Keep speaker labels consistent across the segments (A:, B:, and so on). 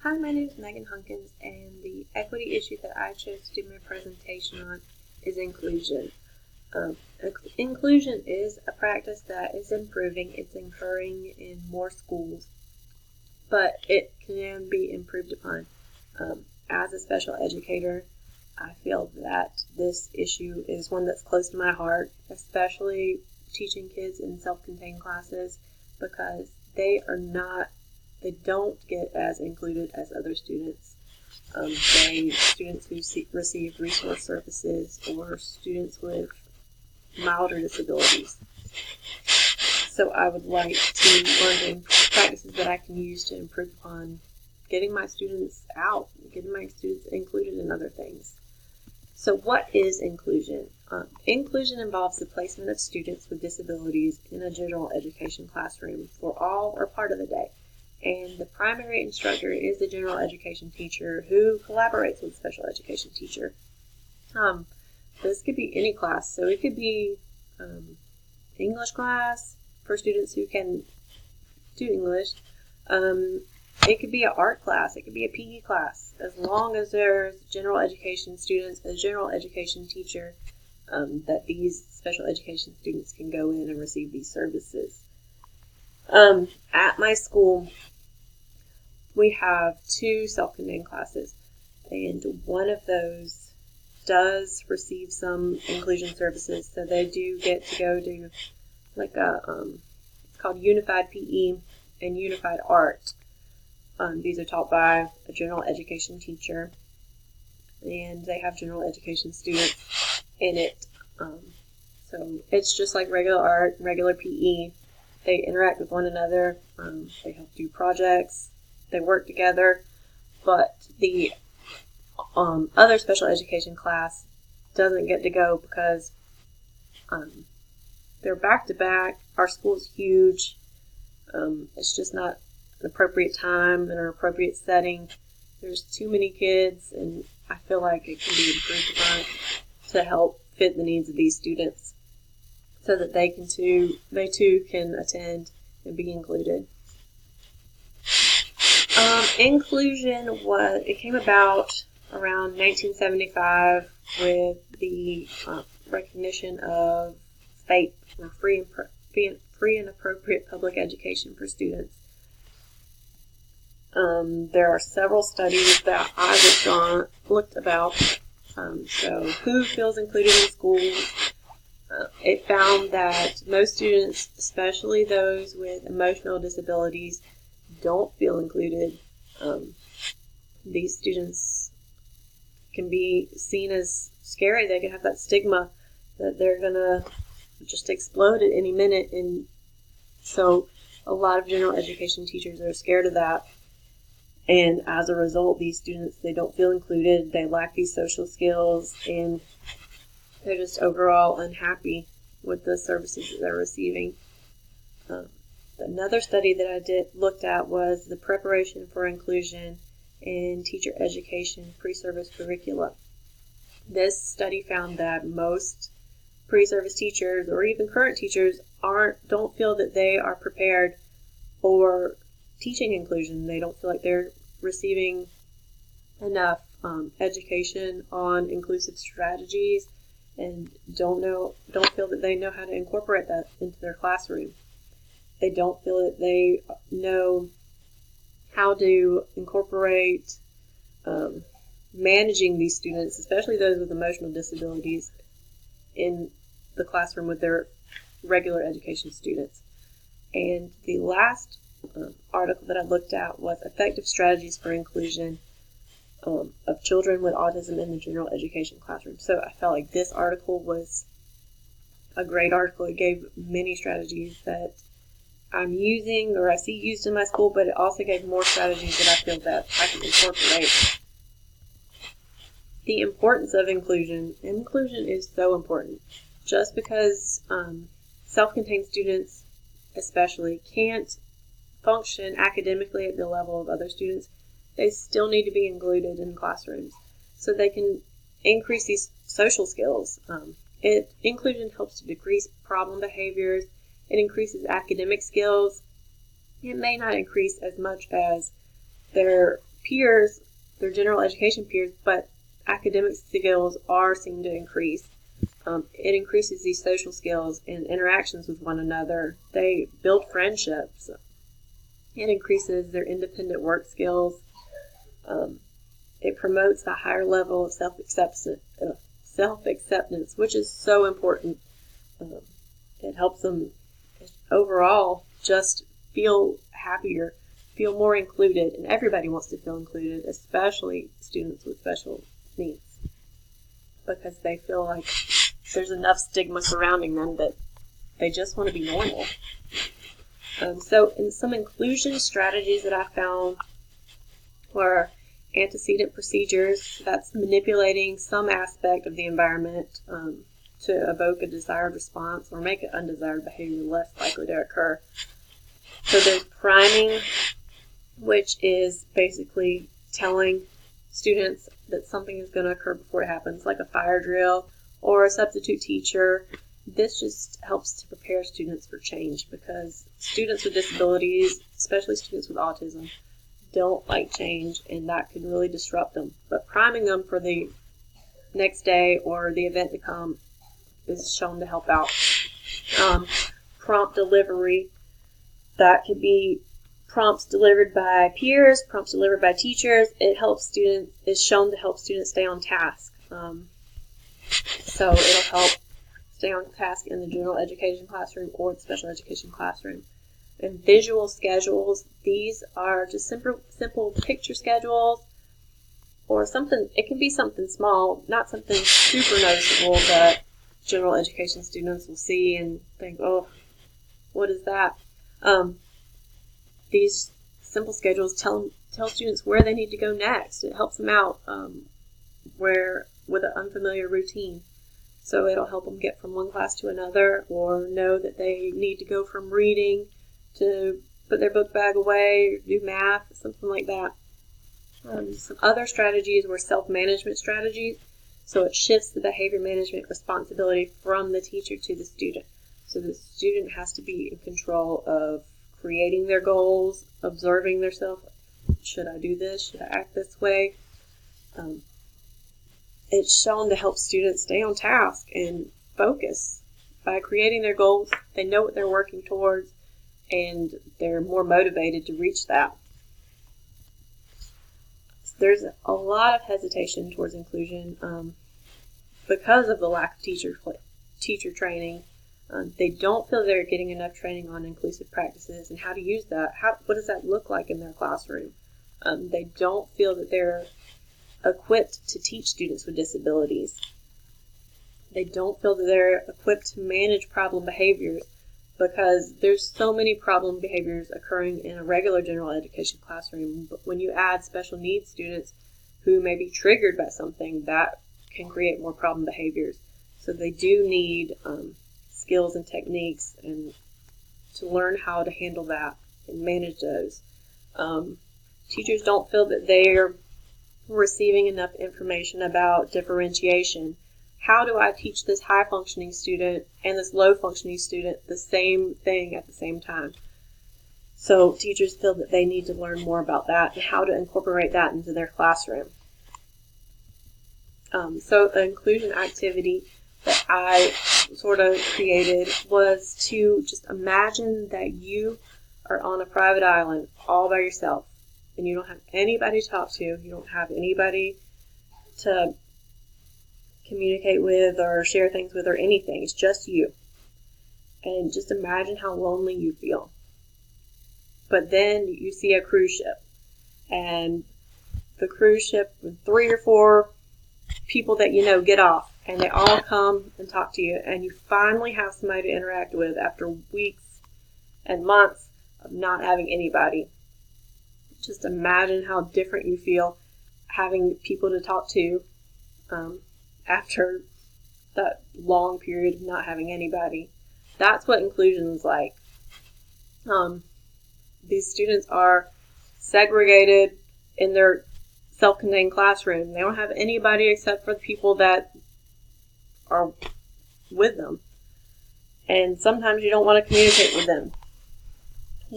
A: Hi, my name is Megan Hunkins, and the equity issue that I chose to do my presentation on is inclusion. Inclusion is a practice that is improving. It's occurring in more schools, but it can be improved upon. As a special educator, I feel that this issue is one that's close to my heart, especially teaching kids in self-contained classes, because they don't get as included as other students. Students who receive resource services or students with milder disabilities. So I would like to learn practices that I can use to improve upon getting my students out, getting my students included in other things. So what is inclusion? Inclusion involves the placement of students with disabilities in a general education classroom for all or part of the day. And the primary instructor is the general education teacher who collaborates with the special education teacher. This could be any class. So it could be English class for students who can do English. It could be an art class. It could be a PE class. As long as there's general education students, a general education teacher, that these special education students can go in and receive these services. At my school, we have 2 self-contained classes, and one of those does receive some inclusion services. So they do get to go do like it's called Unified PE and Unified Art. These are taught by a general education teacher, and they have general education students in it. So it's just like regular art, regular PE. They interact with one another. They help do projects. They work together. But the other special education class doesn't get to go because they're back to back. Our school's huge. It's just not an appropriate time and an appropriate setting. There's too many kids, and I feel like it can be improved upon to help fit the needs of these students so that they too can attend and be included. Inclusion came about around 1975 with the recognition of FAPE, or free and appropriate public education for students. There are several studies that I looked about. So who feels included in schools? It found that most students, especially those with emotional disabilities, don't feel included. These students can be seen as scary. They can have that stigma that they're going to just explode at any minute. And so a lot of general education teachers are scared of that. And as a result, these students, they don't feel included. They lack these social skills, and they're just overall unhappy with the services that they're receiving. Another study that I looked at was the preparation for inclusion in teacher education pre-service curricula. This study found that most pre-service teachers, or even current teachers, don't feel that they are prepared for teaching inclusion. They don't feel like they're receiving enough education on inclusive strategies, and don't feel that they know how to incorporate that into their classroom. They don't feel that they know how to incorporate managing these students, especially those with emotional disabilities, in the classroom with their regular education students. And the last article that I looked at was Effective Strategies for Inclusion of Children with Autism in the General Education Classroom. So I felt like this article was a great article. It gave many strategies that I'm using or I see used in my school, but it also gave more strategies that I feel that I can incorporate. The importance of inclusion. Inclusion is so important. Just because self-contained students especially can't function academically at the level of other students, they still need to be included in classrooms so they can increase these social skills. Inclusion helps to decrease problem behaviors. It increases academic skills. It may not increase as much as their peers, their general education peers, but academic skills are seen to increase. It increases these social skills and interactions with one another. They build friendships. It increases their independent work skills. It promotes a higher level of self-acceptance, which is so important. It helps them overall just feel happier, feel more included, and everybody wants to feel included, especially students with special needs, because they feel like there's enough stigma surrounding them that they just want to be normal. So in some inclusion strategies that I found were antecedent procedures. That's manipulating some aspect of the environment to evoke a desired response or make an undesired behavior less likely to occur. So there's priming, which is basically telling students that something is going to occur before it happens, like a fire drill or a substitute teacher. This just helps to prepare students for change, because students with disabilities, especially students with autism, don't like change, and that could really disrupt them. But priming them for the next day or the event to come is shown to help out. Prompt delivery, that could be prompts delivered by peers, prompts delivered by teachers. It helps students, is shown to help students stay on task. So it'll help stay on task in the general education classroom or the special education classroom. And visual schedules, these are just simple picture schedules, or something. It can be something small, not something super noticeable that general education students will see and think, oh, what is that? These simple schedules tell students where they need to go next. It helps them out with an unfamiliar routine. So it'll help them get from one class to another, or know that they need to go from reading to put their book bag away, do math, something like that. Some other strategies were self-management strategies. So it shifts the behavior management responsibility from the teacher to the student. So the student has to be in control of creating their goals, observing themselves. Should I do this? Should I act this way? It's shown to help students stay on task and focus. By creating their goals, they know what they're working towards, and they're more motivated to reach that. So there's a lot of hesitation towards inclusion because of the lack of teacher training. They don't feel they're getting enough training on inclusive practices and how to use that. What does that look like in their classroom? They don't feel that they're equipped to teach students with disabilities. They don't feel that they're equipped to manage problem behaviors, because there's so many problem behaviors occurring in a regular general education classroom. But when you add special needs students who may be triggered by something, that can create more problem behaviors. So they do need skills and techniques and to learn how to handle that and manage those. Teachers don't feel that they're receiving enough information about differentiation. How do I teach this high-functioning student and this low-functioning student the same thing at the same time? So teachers feel that they need to learn more about that and how to incorporate that into their classroom. So the inclusion activity that I sort of created was to just imagine that you are on a private island all by yourself, and you don't have anybody to talk to, you don't have anybody to communicate with or share things with or anything. It's just you. And just imagine how lonely you feel. But then you see a cruise ship, and the cruise ship with 3 or 4 people that you know get off, and they all come and talk to you, and you finally have somebody to interact with after weeks and months of not having anybody. Just imagine how different you feel having people to talk to after that long period of not having anybody. That's what inclusion is like. These students are segregated in their self-contained classroom. They don't have anybody except for the people that are with them. And sometimes you don't want to communicate with them.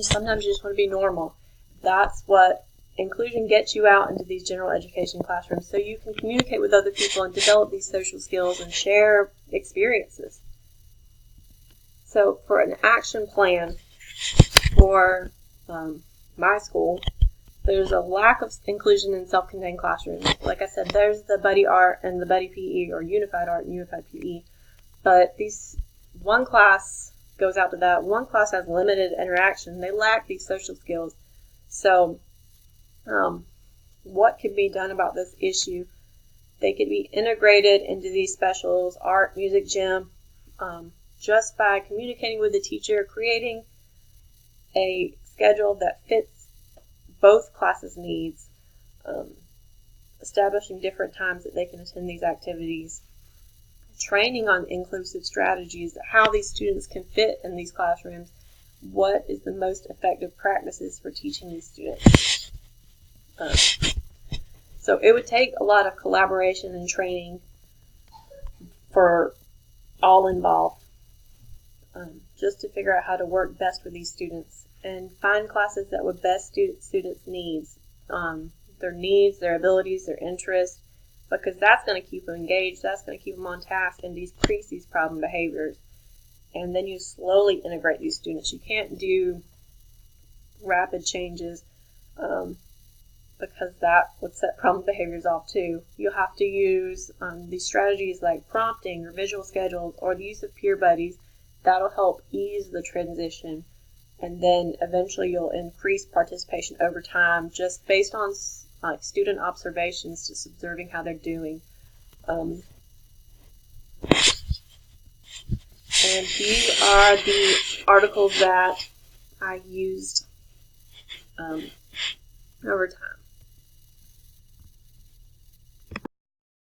A: Sometimes you just want to be normal. That's what inclusion gets you out into these general education classrooms so you can communicate with other people and develop these social skills and share experiences. So for an action plan for my school, there's a lack of inclusion in self-contained classrooms. Like I said, there's the Buddy Art and the Buddy PE, or Unified Art and Unified PE. But one class goes out to that. One class has limited interaction. They lack these social skills. So what could be done about this issue? They could be integrated into these specials, art, music, gym, just by communicating with the teacher, creating a schedule that fits both classes' needs, establishing different times that they can attend these activities, training on inclusive strategies, how these students can fit in these classrooms, what is the most effective practices for teaching these students. So it would take a lot of collaboration and training for all involved, just to figure out how to work best with these students and find classes that would best suit students' needs, their abilities, their interests, because that's going to keep them engaged, that's going to keep them on task and decrease these problem behaviors. And then you slowly integrate these students. You can't do rapid changes because that would set problem behaviors off too. You'll have to use these strategies like prompting or visual schedules or the use of peer buddies. That'll help ease the transition. And then eventually you'll increase participation over time just based on student observations, just observing how they're doing. And these are the articles that I used over time.